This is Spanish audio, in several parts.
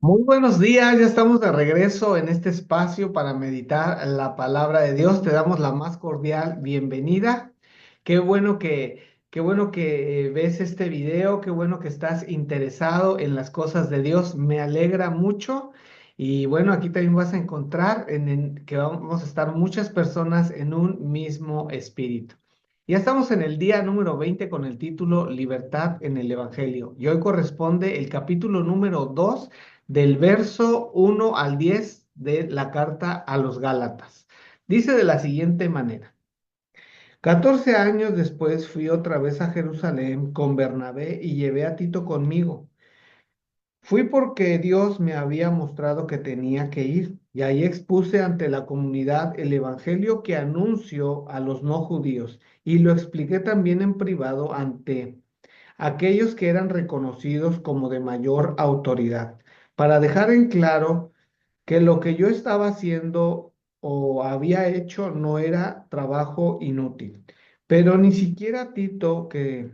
Muy buenos días, ya estamos de regreso en este espacio para meditar la palabra de Dios. Te damos la más cordial bienvenida. Qué bueno que ves este video, qué bueno que estás interesado en las cosas de Dios. Me alegra mucho. Y bueno, aquí también vas a encontrar que vamos a estar muchas personas en un mismo espíritu. Ya estamos en el día número 20 con el título Libertad en el Evangelio. Y hoy corresponde el capítulo número 2 del verso 1 al 10 de la carta a los Gálatas. Dice de la siguiente manera: 14 años después fui otra vez a Jerusalén con Bernabé y llevé a Tito conmigo. Fui porque Dios me había mostrado que tenía que ir, y ahí expuse ante la comunidad el evangelio que anuncio a los no judíos, y lo expliqué también en privado ante aquellos que eran reconocidos como de mayor autoridad, para dejar en claro que lo que yo estaba haciendo o había hecho no era trabajo inútil. Pero ni siquiera Tito, que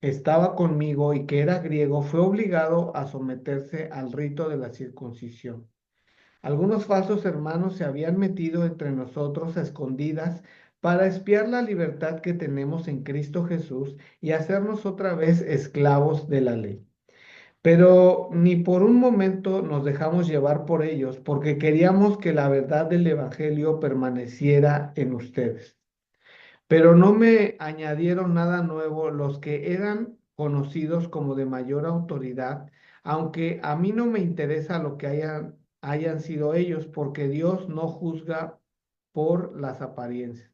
estaba conmigo y que era griego, fue obligado a someterse al rito de la circuncisión. Algunos falsos hermanos se habían metido entre nosotros a escondidas para espiar la libertad que tenemos en Cristo Jesús y hacernos otra vez esclavos de la ley. Pero ni por un momento nos dejamos llevar por ellos, porque queríamos que la verdad del Evangelio permaneciera en ustedes. Pero no me añadieron nada nuevo los que eran conocidos como de mayor autoridad, aunque a mí no me interesa lo que hayan sido ellos, porque Dios no juzga por las apariencias.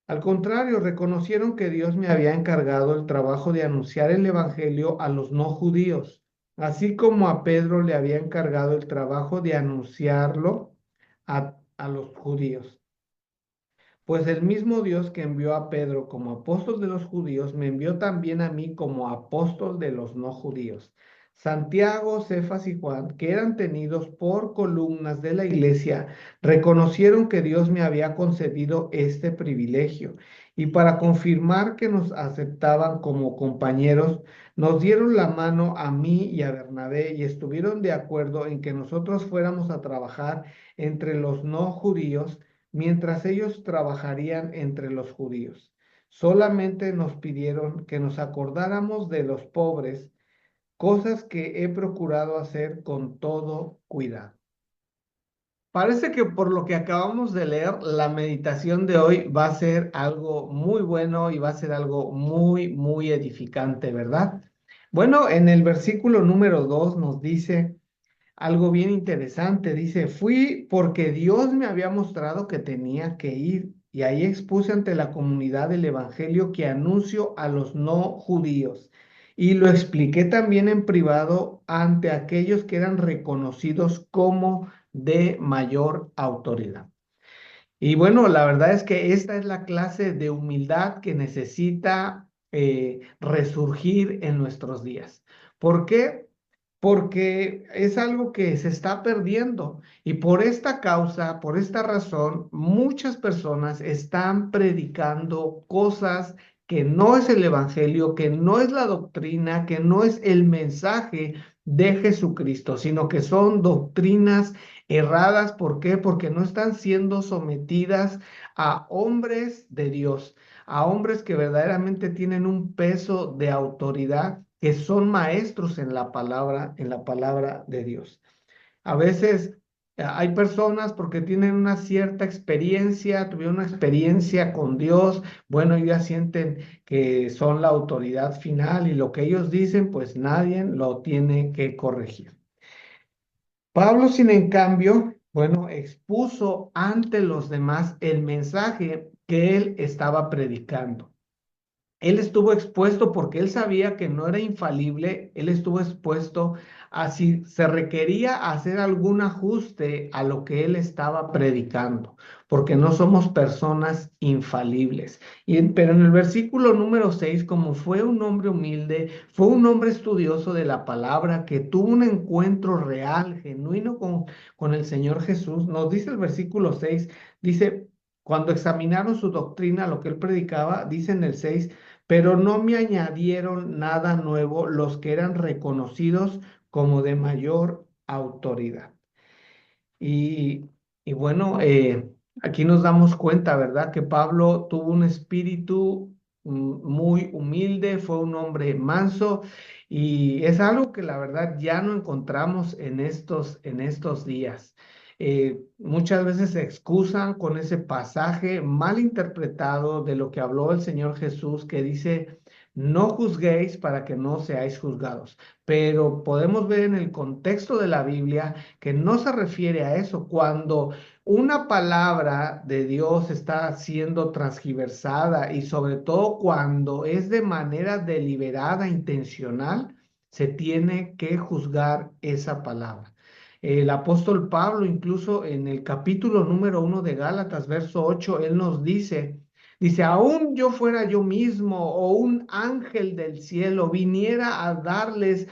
Al contrario, reconocieron que Dios me había encargado el trabajo de anunciar el Evangelio a los no judíos, así como a Pedro le había encargado el trabajo de anunciarlo a los judíos. Pues el mismo Dios que envió a Pedro como apóstol de los judíos, me envió también a mí como apóstol de los no judíos. Santiago, Cefas y Juan, que eran tenidos por columnas de la iglesia, reconocieron que Dios me había concedido este privilegio, y para confirmar que nos aceptaban como compañeros, nos dieron la mano a mí y a Bernabé y estuvieron de acuerdo en que nosotros fuéramos a trabajar entre los no judíos mientras ellos trabajarían entre los judíos. Solamente nos pidieron que nos acordáramos de los pobres, cosas que he procurado hacer con todo cuidado. Parece que por lo que acabamos de leer, la meditación de hoy va a ser algo muy bueno y va a ser algo muy, muy edificante, ¿verdad? Bueno, en el versículo número 2 nos dice algo bien interesante. Dice: fui porque Dios me había mostrado que tenía que ir, y ahí expuse ante la comunidad el evangelio que anuncio a los no judíos. Y lo expliqué también en privado ante aquellos que eran reconocidos como de mayor autoridad. Y bueno, la verdad es que esta es la clase de humildad que necesita resurgir en nuestros días. ¿Por qué? Porque es algo que se está perdiendo, y por esta causa, por esta razón, muchas personas están predicando cosas que no es el evangelio, que no es la doctrina, que no es el mensaje de Jesucristo, sino que son doctrinas erradas. ¿Por qué? Porque no están siendo sometidas a hombres de Dios, a hombres que verdaderamente tienen un peso de autoridad, que son maestros en la palabra de Dios. A veces hay personas porque tienen una cierta experiencia, tuvieron una experiencia con Dios, bueno, ya sienten que son la autoridad final, y lo que ellos dicen, pues nadie lo tiene que corregir. Pablo, sin en cambio, bueno, expuso ante los demás el mensaje que él estaba predicando. Él estuvo expuesto porque él sabía que no era infalible. Él estuvo expuesto a si se requería hacer algún ajuste a lo que él estaba predicando, porque no somos personas infalibles. Pero en el versículo número 6, como fue un hombre humilde, fue un hombre estudioso de la palabra, que tuvo un encuentro real, genuino con el Señor Jesús, nos dice el versículo 6, dice: cuando examinaron su doctrina, lo que él predicaba, dice en el 6: pero no me añadieron nada nuevo los que eran reconocidos como de mayor autoridad. Y, y bueno, aquí nos damos cuenta, ¿verdad? Que Pablo tuvo un espíritu muy humilde, fue un hombre manso y es algo que la verdad ya no encontramos en estos días. Muchas veces se excusan con ese pasaje mal interpretado de lo que habló el Señor Jesús, que dice, no juzguéis para que no seáis juzgados. Pero podemos ver en el contexto de la Biblia que no se refiere a eso. Cuando una palabra de Dios está siendo transgiversada y sobre todo cuando es de manera deliberada, intencional, se tiene que juzgar esa palabra. El apóstol Pablo, incluso en el capítulo número 1 de Gálatas, verso 8, él nos dice, aún yo fuera yo mismo o un ángel del cielo viniera a darles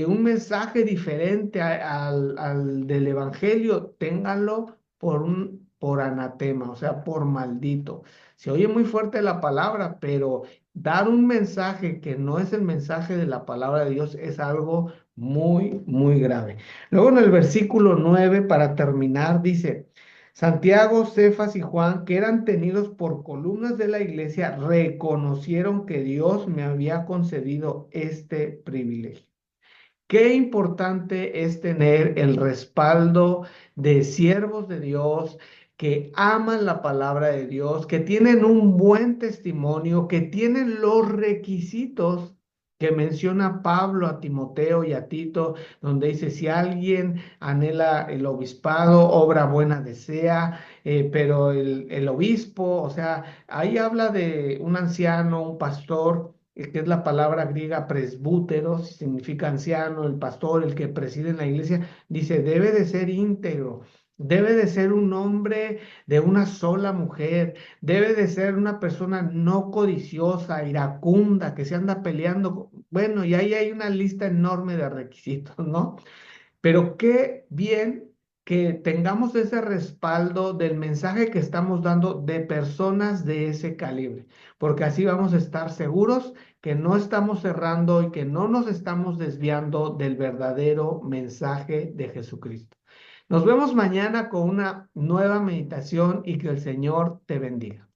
un mensaje diferente al del evangelio, ténganlo por anatema, o sea, por maldito. Se oye muy fuerte la palabra, pero dar un mensaje que no es el mensaje de la palabra de Dios es algo muy, muy grave. Luego en el versículo 9, para terminar, dice, Santiago, Cefas y Juan, que eran tenidos por columnas de la iglesia, reconocieron que Dios me había concedido este privilegio. Qué importante es tener el respaldo de siervos de Dios que aman la palabra de Dios, que tienen un buen testimonio, que tienen los requisitos que menciona Pablo a Timoteo y a Tito, donde dice, si alguien anhela el obispado, obra buena desea, pero el obispo, o sea, ahí habla de un anciano, un pastor que es la palabra griega presbútero, significa anciano, el pastor, el que preside en la iglesia, dice, debe de ser íntegro, debe de ser un hombre de una sola mujer, debe de ser una persona no codiciosa, iracunda, que se anda peleando. Bueno, y ahí hay una lista enorme de requisitos, ¿no? Pero qué bien que tengamos ese respaldo del mensaje que estamos dando de personas de ese calibre, porque así vamos a estar seguros que no estamos cerrando y que no nos estamos desviando del verdadero mensaje de Jesucristo. Nos vemos mañana con una nueva meditación y que el Señor te bendiga.